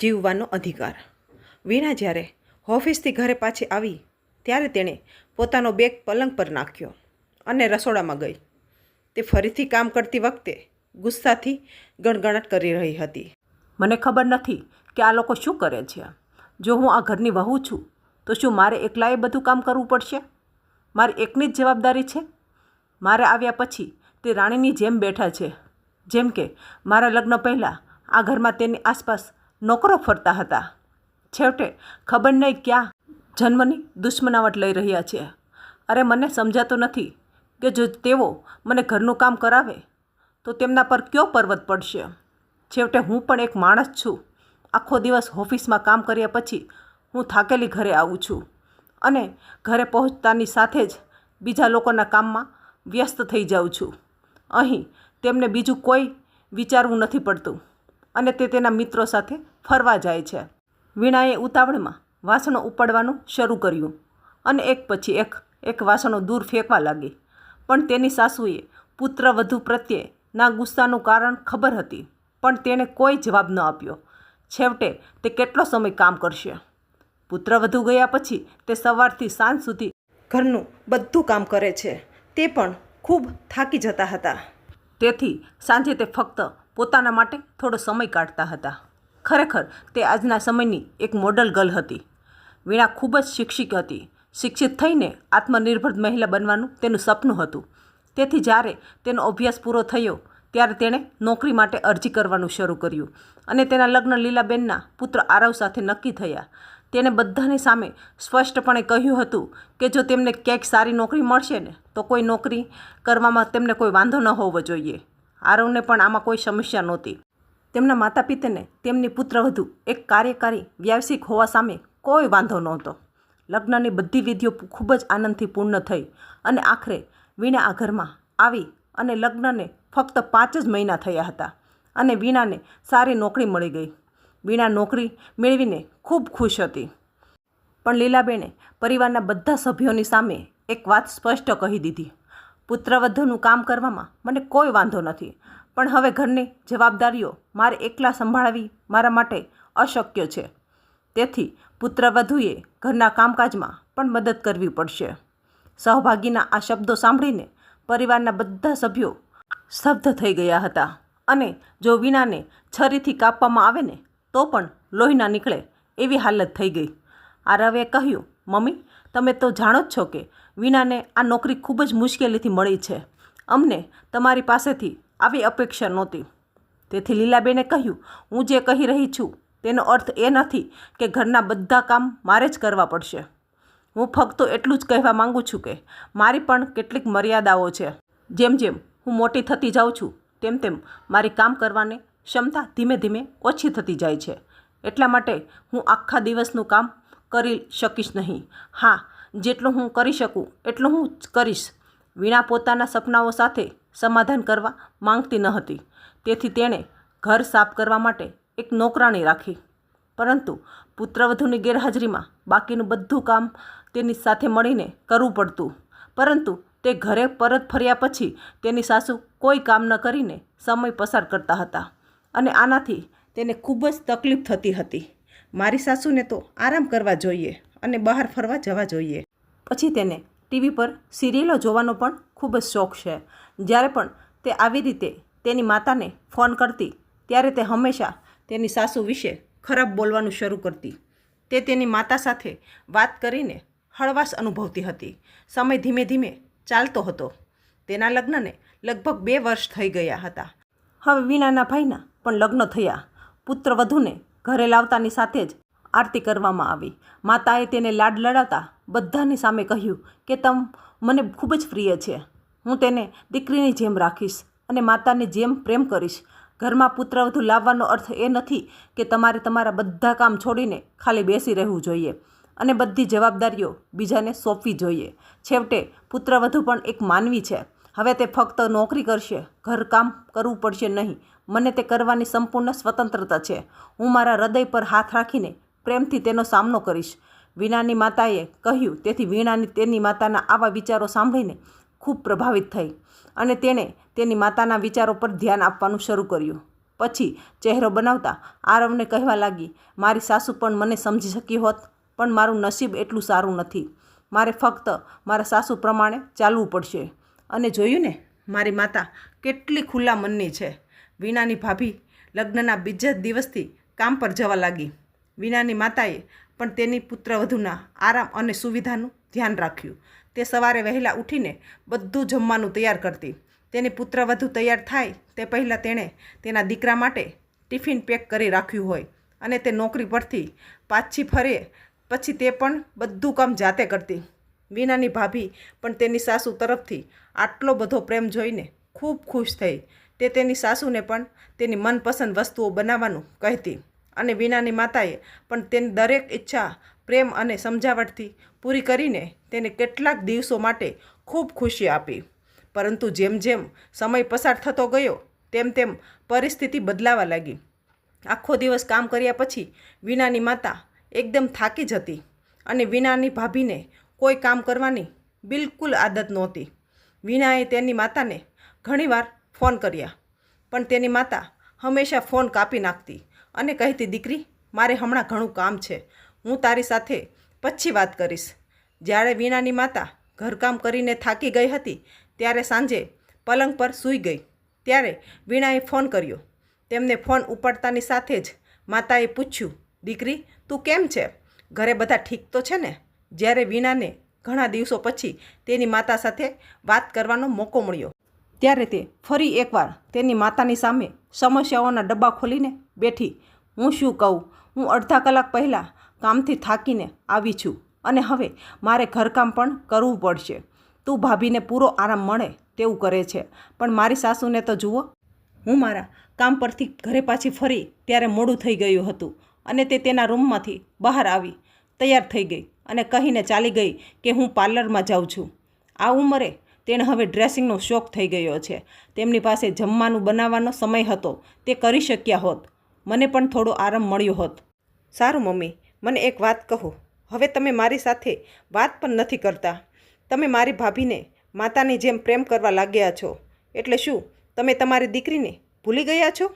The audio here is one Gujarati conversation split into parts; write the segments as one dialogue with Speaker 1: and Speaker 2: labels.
Speaker 1: જીવવાનો અધિકાર. વીણા જ્યારે ઓફિસથી ઘરે પાછી આવી ત્યારે તેણે પોતાનો બેગ પલંગ પર નાખ્યો અને રસોડામાં ગઈ. તે ફરીથી કામ કરતી વખતે ગુસ્સાથી ગણગણાટ કરી રહી હતી.
Speaker 2: મને ખબર નથી કે આ લોકો શું કરે છે. જો હું આ ઘરની વહુ છું તો શું મારે એકલાએ બધું કામ કરવું પડશે? મારી એકની જ જવાબદારી છે? મારે આવ્યા પછી તે રાણીની જેમ બેઠા છે, જેમ કે મારા લગ્ન પહેલાં આ ઘરમાં તેની આસપાસ નોકરો ફરતા હતા. છેવટે ખબર નહીં ક્યાં જન્મની દુશ્મનાવટ લઈ રહ્યા છે. અરે મને સમજાતું નથી કે જો તેઓ મને ઘરનું કામ કરાવે તો તેમના પર કયો પર્વત પડશે. છેવટે હું પણ એક માણસ છું. આખો દિવસ ઓફિસમાં કામ કર્યા પછી હું થાકેલી ઘરે આવું છું અને ઘરે પહોંચતાની સાથે જ બીજા લોકોના કામમાં વ્યસ્ત થઈ જાઉં છું. અહીં તેમને બીજું કોઈ વિચારવું નથી પડતું અને તે તેના મિત્રો સાથે ફરવા જાય છે. વીણાએ ઉતાવળમાં વાસણો ઉપાડવાનું શરૂ કર્યું અને એક પછી એક વાસણો દૂર ફેંકવા લાગી. પણ તેની સાસુએ પુત્રવધુ પ્રત્યે ના ગુસ્સાનું કારણ ખબર હતી, પણ તેણે કોઈ જવાબ ન આપ્યો. છેવટે તે કેટલો સમય કામ કરશે? પુત્રવધુ ગયા પછી તે સવારથી સાંજ સુધી
Speaker 1: ઘરનું બધું કામ કરે છે. તે પણ ખૂબ થાકી જતા હતા.
Speaker 2: તેથી સાંજે તે ફક્ત પોતાના માટે થોડો સમય કાઢતા હતા. ખરેખર તે આજના સમયની એક મોડલ ગર્લ હતી. વીણા ખૂબ જ શિક્ષિત હતી. શિક્ષિત થઈને આત્મનિર્ભર મહિલા બનવાનું તેનું સપનું હતું. તેથી જ્યારે તેનો અભ્યાસ પૂરો થયો ત્યારે તેણે નોકરી માટે અરજી કરવાનું શરૂ કર્યું અને તેના લગ્ન લીલાબેનના પુત્ર આરવ સાથે નક્કી થયા. તેણે બધાની સામે સ્પષ્ટપણે કહ્યું હતું કે જો તેમને ક્યાંક સારી નોકરી મળશે ને તો કોઈ નોકરી કરવામાં તેમને કોઈ વાંધો ન હોવો જોઈએ. આરવને પણ આમાં કોઈ સમસ્યા નહોતી. તેમના માતા પિતાને તેમની પુત્રવધુ એક કાર્યકારી વ્યાવસાયિક હોવા સામે કોઈ વાંધો નહોતો. લગ્નની બધી વિધિઓ ખૂબ જ આનંદથી પૂર્ણ થઈ અને આખરે વીણા આ ઘરમાં આવી અને લગ્નને ફક્ત 5 જ મહિના થયા હતા અને વીણાને સારી નોકરી મળી ગઈ. વીણા નોકરી મેળવીને ખૂબ ખુશ હતી. પણ લીલાબેને પરિવારના બધા સભ્યોની સામે એક વાત સ્પષ્ટ કહી દીધી. પુત્રવધુનું કામ કરવામાં મને કોઈ વાંધો નથી, પણ હવે ઘરની જવાબદારીઓ મારે એકલા સંભાળવી મારા માટે અશક્ય છે. તેથી પુત્રવધુએ ઘરના કામકાજમાં પણ મદદ કરવી પડશે. સહભાગીના આ શબ્દો સાંભળીને પરિવારના બધા સભ્યો સ્તબ્ધ થઈ ગયા હતા અને જો વીણાને છરીથી કાપવામાં આવે ને તો પણ લોહી ના નીકળે એવી હાલત થઈ ગઈ. આરવે કહ્યું, મમ્મી, તમે તો જાણો જ છો કે વીણાને આ નોકરી ખૂબ જ મુશ્કેલીથી મળી છે. અમને તમારી પાસેથી આવી અપેક્ષા નહોતી. તેથી લીલાબેને કહ્યું, હું જે કહી રહી છું તેનો અર્થ એ નથી કે ઘરના બધા કામ મારે જ કરવા પડશે. હું ફક્ત એટલું જ કહેવા માંગુ છું કે મારી પણ કેટલીક મર્યાદાઓ છે. જેમ જેમ હું મોટી થતી જાઉં છું તેમ તેમ મારી કામ કરવાની ક્ષમતા ધીમે ધીમે ઓછી થતી જાય છે. એટલા માટે હું આખા દિવસનું કામ કરી શકીશ નહીં. હા, જેટલું હું કરી શકું એટલું હું કરીશ. વીણા પોતાના સપનાઓ સાથે સમાધાન કરવા માંગતી ન હતી. તેથી તેણે ઘર સાફ કરવા માટે એક નોકરાણી રાખી. પરંતુ પુત્રવધુની ગેરહાજરીમાં બાકીનું બધું કામ તેની સાથે મળીને કરવું પડતું. પરંતુ તે ઘરે પરત ફર્યા પછી તેની સાસુ કોઈ કામ ન કરીને સમય પસાર કરતા હતા અને આનાથી તેને ખૂબ જ તકલીફ થતી હતી. મારી સાસુને તો આરામ કરવા જોઈએ અને બહાર ફરવા જવા જોઈએ. પછી તેને ટીવી પર સિરિયલો જોવાનો પણ ખૂબ જ શોખ છે. જ્યારે પણ તે આવી રીતે તેની માતાને ફોન કરતી ત્યારે તે હંમેશા તેની સાસુ વિશે ખરાબ બોલવાનું શરૂ કરતી. તે તેની માતા સાથે વાત કરીને હળવાશ અનુભવતી હતી. સમય ધીમે ધીમે ચાલતો હતો. તેના લગ્નને લગભગ 2 વર્ષ થઈ ગયા હતા. હવે વીણાના ભાઈના પણ લગ્ન થયા. પુત્રવધુને ઘરે લાવતાની સાથે જ આરતી કરવામાં આવી. માતાએ તેને લાડ લડાવતા બધાની સામે કહ્યું કે તમ મને ખૂબ જ પ્રિય છે. હું તેને દીકરીની જેમ રાખીશ અને માતાની જેમ પ્રેમ કરીશ. ઘરમાં પુત્રવધુ લાવવાનો અર્થ એ નથી કે તમારે તમારા બધા કામ છોડીને ખાલી બેસી રહેવું જોઈએ અને બધી જવાબદારીઓ બીજાને સોંપવી જોઈએ. છેવટે પુત્રવધુ પણ એક માનવી છે. હવે તે ફક્ત નોકરી કરશે, ઘરકામ કરવું પડશે નહીં. મને તે કરવાની સંપૂર્ણ સ્વતંત્રતા છે. હું મારા હૃદય પર હાથ રાખીને પ્રેમથી તેનો સામનો કરીશ, વીણાની માતાએ કહ્યું. તેથી વીણાની તેની માતાના આવા વિચારો સાંભળીને ખૂબ પ્રભાવિત થઈ અને તેણે તેની માતાના વિચારો પર ધ્યાન આપવાનું શરૂ કર્યું. પછી ચહેરો બનાવતા આરવને કહેવા લાગી, મારી સાસુ પણ મને સમજી શકી હોત, પણ મારું નસીબ એટલું સારું નથી. મારે ફક્ત મારા સાસુ પ્રમાણે ચાલવું પડશે. અને જોયું ને, મારી માતા કેટલી ખુલ્લા મનની છે. વીણાની ભાભી લગ્નના બીજા જ દિવસથી કામ પર જવા લાગી. વીણાની માતાએ પણ તેની પુત્રવધૂના આરામ અને સુવિધાનું ધ્યાન રાખ્યું. તે સવારે વહેલા ઉઠીને બધું જમવાનું તૈયાર કરતી. તેની પુત્રવધૂ તૈયાર થાય તે પહેલાં તેણે તેના દીકરા માટે ટિફિન પેક કરી રાખ્યું હોય અને તે નોકરી પરથી પાછી ફરે પછી તે પણ બધું કામ જાતે કરતી. વીણાની ભાભી પણ તેની સાસુ તરફથી આટલો બધો પ્રેમ જોઈને ખૂબ ખુશ થઈ. તે તેની સાસુને પણ તેની મનપસંદ વસ્તુઓ બનાવવાનું કહેતી અને વીણાની માતાએ પણ તેની દરેક ઈચ્છા પ્રેમ અને સમજાવટથી પૂરી કરીને તેને કેટલાક દિવસો માટે ખૂબ ખુશી આપી. પરંતુ જેમ જેમ સમય પસાર થતો ગયો તેમ તેમ પરિસ્થિતિ બદલાવા લાગી. આખો દિવસ કામ કર્યા પછી વીણાની માતા એકદમ થાકી જતી અને વીણાની ભાભીને કોઈ કામ કરવાની બિલકુલ આદત નહોતી. વીણાએ તેની માતાને ઘણીવાર ફોન કર્યા, પણ તેની માતા હંમેશા ફોન કાપી નાખતી અને કહેતી, દીકરી, મારે હમણાં ઘણું કામ છે, હું તારી સાથે પછી વાત કરીશ. જ્યારે વીણાની માતા ઘરકામ કરીને થાકી ગઈ હતી ત્યારે સાંજે પલંગ પર સૂઈ ગઈ ત્યારે વીણાએ ફોન કર્યો. તેમને ફોન ઉપાડતાની સાથે જ માતાએ પૂછ્યું, દીકરી, તું કેમ છે? ઘરે બધા ઠીક તો છે ને? જ્યારે વીણાને ઘણા દિવસો પછી તેની માતા સાથે વાત કરવાનો મોકો મળ્યો ત્યારે તે ફરી એકવાર તેની માતાની સામે સમસ્યાઓના ડબ્બા ખોલીને બેઠી. હું શું કહું, હું અડધા કલાક પહેલાં કામથી થાકીને આવી છું અને હવે મારે ઘરકામ પણ કરવું પડશે. તું ભાભીને પૂરો આરામ મળે તેવું કરે છે, પણ મારી સાસુને તો જુઓ. હું મારા કામ પરથી ઘરે પાછી ફરી ત્યારે મોડું થઈ ગયું હતું અને તે તેના રૂમમાંથી બહાર આવી, તૈયાર થઈ ગઈ અને કહીને ચાલી ગઈ કે હું પાર્લરમાં જાઉં છું. આ ઉંમરે તેણે હવે ડ્રેસિંગનો શોખ થઈ ગયો છે. તેમની પાસે જમવાનું બનાવવાનો સમય હતો, તે કરી શક્યા હોત. મને પણ થોડો આરામ મળ્યો હોત. સારું મમ્મી, મને એક વાત કહો, હવે તમે મારી સાથે વાત પણ નથી કરતા. તમે મારી ભાભીને માતાની જેમ પ્રેમ કરવા લાગ્યા છો, એટલે શું તમે તમારી દીકરીને ભૂલી ગયા છો?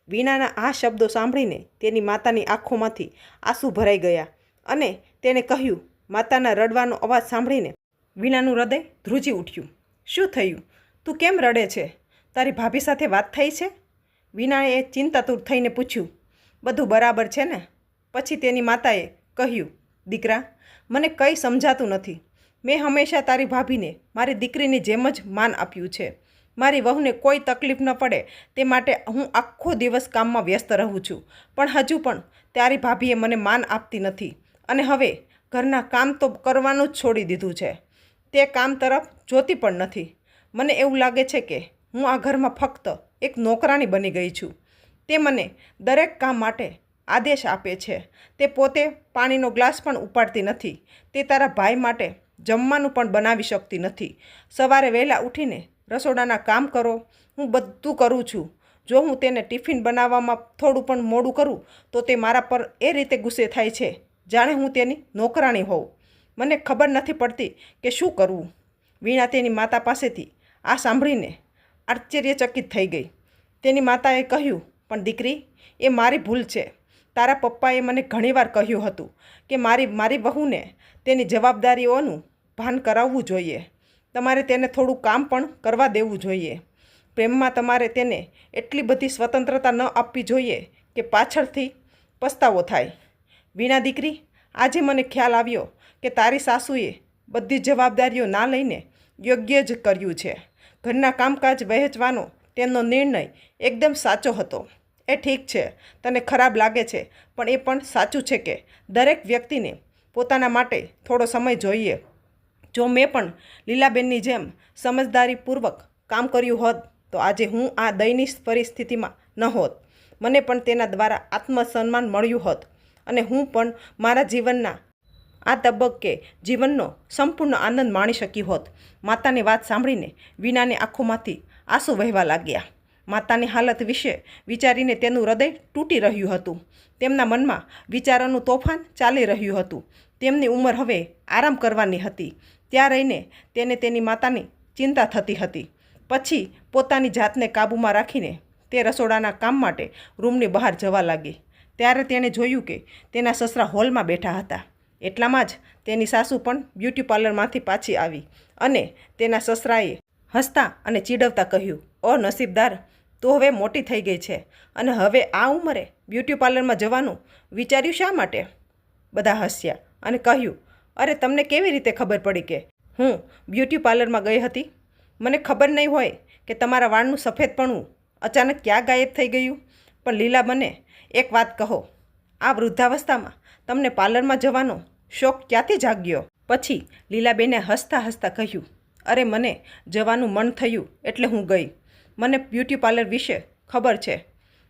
Speaker 2: વીણાના આ શબ્દો સાંભળીને તેની માતાની આંખોમાંથી આંસુ ભરાઈ ગયા અને તેણે કહ્યું. માતાના રડવાનો અવાજ સાંભળીને વીણાનું હૃદય ધ્રુજી ઉઠ્યું. શું થયું? તું કેમ રડે છે? તારી ભાભી સાથે વાત થઈ છે? વીણાએ ચિંતાતુર થઈને પૂછ્યું. બધું બરાબર છે ને? પછી તેની માતાએ કહ્યું, દીકરા, મને કંઈ સમજાતું નથી. મેં હંમેશા તારી ભાભીને મારી દીકરીની જેમ જ માન આપ્યું છે. મારી વહુને કોઈ તકલીફ ન પડે તે માટે હું આખો દિવસ કામમાં વ્યસ્ત રહું છું, પણ હજુ પણ તારી ભાભીએ મને માન આપતી નથી અને હવે ઘરના કામ તો કરવાનું જ છોડી દીધું છે. તે કામ તરફ જોતી પણ નથી. મને એવું લાગે છે કે હું આ ઘરમાં ફક્ત એક નોકરાણી બની ગઈ છું. તે મને દરેક કામ માટે આદેશ આપે છે. તે પોતે પાણીનો ગ્લાસ પણ ઉપાડતી નથી. તે તારા ભાઈ માટે જમવાનું પણ બનાવી શકતી નથી. સવારે વહેલા ઉઠીને રસોડાના કામ કરો, હું બધું કરું છું. જો હું તેને ટિફિન બનાવવામાં થોડું પણ મોડું કરું તો તે મારા પર એ રીતે ગુસ્સે થાય છે જાણે હું તેની નોકરાણી હોઉં. મને ખબર નથી પડતી કે શું કરવું. વીણા તેની માતા પાસેથી આ સાંભળીને આશ્ચર્યચકિત થઈ ગઈ. તેની માતાએ કહ્યું, પણ દીકરી, એ મારી ભૂલ છે. તારા પપ્પાએ મને ઘણીવાર કહ્યું હતું કે મારી વહુને તેની જવાબદારીઓનું ભાન કરાવવું જોઈએ. તમારે તેને થોડું કામ પણ કરવા દેવું જોઈએ. પ્રેમમાં તમારે તેને એટલી બધી સ્વતંત્રતા ન આપવી જોઈએ કે પાછળથી પસ્તાવો થાય. વીણા દીકરી, આજે મને ખ્યાલ આવ્યો કે તારી સાસુએ બધી જવાબદારીઓ ના લઈને યોગ્ય જ કર્યું છે. ઘરના કામકાજ વહેંચવાનો તેમનો નિર્ણય એકદમ સાચો હતો. એ ઠીક છે, તને ખરાબ લાગે છે, પણ એ પણ સાચું છે કે દરેક વ્યક્તિને પોતાના માટે થોડો સમય જોઈએ. જો મેં પણ લીલાબેનની જેમ સમજદારીપૂર્વક કામ કર્યું હોત તો આજે હું આ દયનીય પરિસ્થિતિમાં ન હોત. મને પણ તેના દ્વારા આત્મસન્માન મળ્યું હોત અને હું પણ મારા જીવનના આ તબક્કે જીવનનો સંપૂર્ણ આનંદ માણી શકી હોત. માતાની વાત સાંભળીને વીણાની આંખોમાંથી આંસુ વહેવા લાગ્યા. માતાની હાલત વિશે વિચારીને તેનું હૃદય તૂટી રહ્યું હતું. તેમના મનમાં વિચારોનું તોફાન ચાલી રહ્યું હતું. તેમની ઉંમર હવે આરામ કરવાની હતી. ત્યાં રહીને તેને તેની માતાની ચિંતા થતી હતી. પછી પોતાની જાતને કાબૂમાં રાખીને
Speaker 1: તે રસોડાના કામ માટે રૂમની બહાર જવા લાગી ત્યારે તેણે જોયું કે તેના સસરા હોલમાં બેઠા હતા. એટલામાં જ તેની સાસુ પણ બ્યુટી પાર્લરમાંથી પાછી આવી અને તેના સસરાએ હસતા અને ચીડવતા કહ્યું, "ઓ નસીબદાર, તું હવે મોટી થઈ ગઈ છે અને હવે આ ઉંમરે બ્યુટી પાર્લરમાં જવાનું વિચાર્યું શા માટે?" બધા હસ્યા અને કહ્યું, "અરે તમને કેવી રીતે ખબર પડી કે હું બ્યુટી પાર્લરમાં ગઈ હતી? મને ખબર નહીં હોય કે તમારા વાળનું સફેદપણું અચાનક ક્યાં ગાયબ થઈ ગયું? પણ લીલા, મને એક વાત કહો, આ વૃદ્ધાવસ્થામાં તમને પાર્લરમાં જવાનો શોખ ક્યાંથી જાગ્યો?" પછી લીલાબેને હસતા હસતા કહ્યું, "અરે મને જવાનું મન થયું એટલે હું ગઈ. મને બ્યુટી પાર્લર વિશે ખબર છે.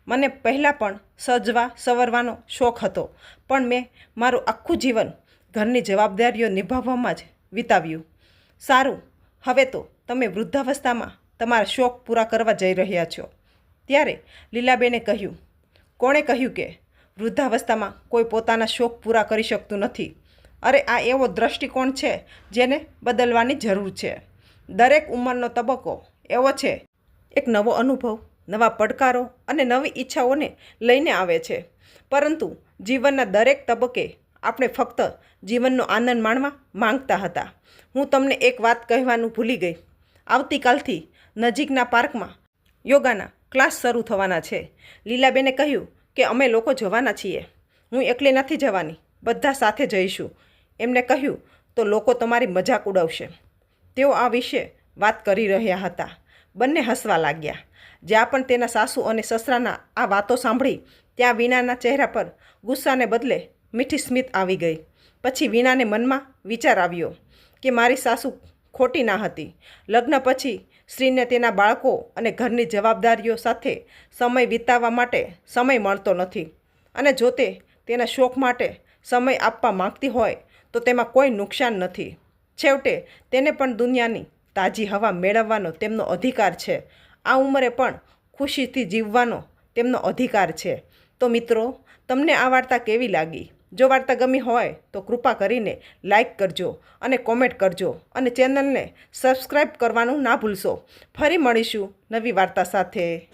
Speaker 1: મને પહેલાં પણ સજવા સંવરવાનો શોખ હતો, પણ મેં મારું આખું જીવન ઘરની જવાબદારીઓ નિભાવવામાં જ વિતાવ્યું. સારું, હવે તો તમે વૃદ્ધાવસ્થામાં તમારા શોખ પૂરા કરવા જઈ રહ્યા છો." ત્યારે લીલાબેને કહ્યું, "કોણે કહ્યું કે વૃદ્ધાવસ્થામાં કોઈ પોતાના શોખ પૂરા કરી શકતું નથી? અરે આ એવો દૃષ્ટિકોણ છે જેને બદલવાની જરૂર છે. દરેક ઉંમરનો તબક્કો એવો છે, એક નવો અનુભવ, નવા પડકારો અને નવી ઈચ્છાઓને લઈને આવે છે. પરંતુ જીવનના દરેક તબક્કે આપણે ફક્ત જીવનનો આનંદ માણવા માંગતા હતા. હું તમને એક વાત કહેવાનું ભૂલી ગઈ. આવતીકાલથી નજીકના પાર્કમાં યોગાના ક્લાસ શરૂ થવાના છે." લીલાબેને કહ્યું કે અમે લોકો જવાના છીએ. હું એકલી નથી જવાની, બધા સાથે જઈશું. એમને કહ્યું તો લોકો તમારી મજાક ઉડાવશે. તેઓ આ વિશે વાત કરી રહ્યા હતા. બંને હસવા લાગ્યા. જ્યાં પણ તેના સાસુ અને સસરાના આ વાતો સાંભળી ત્યાં વીણાના ચહેરા પર ગુસ્સાને બદલે મીઠી સ્મિત આવી ગઈ. પછી વીણાને મનમાં વિચાર આવ્યો કે મારી સાસુ ખોટી ના હતી. લગ્ન પછી સ્ત્રીને તેના બાળકો અને ઘરની જવાબદારીઓ સાથે સમય વિતાવવા માટે સમય મળતો નથી, અને જો તે તેના શોખ માટે સમય આપવા માંગતી હોય તો તેમાં કોઈ નુકસાન નથી. છેવટે તેને પણ દુનિયાની તાજી હવા મેળવવાનો તેમનો અધિકાર છે. આ ઉંમરે પણ ખુશીથી જીવવાનો તેમનો અધિકાર છે. તો મિત્રો, તમને આ વાર્તા કેવી લાગી? જો વાર્તા ગમી હોય તો કૃપા કરીને લાઈક કરજો અને કોમેન્ટ કરજો અને ચેનલને સબસ્ક્રાઈબ કરવાનું ના ભૂલશો. ફરી મળીશું નવી વાર્તા સાથે.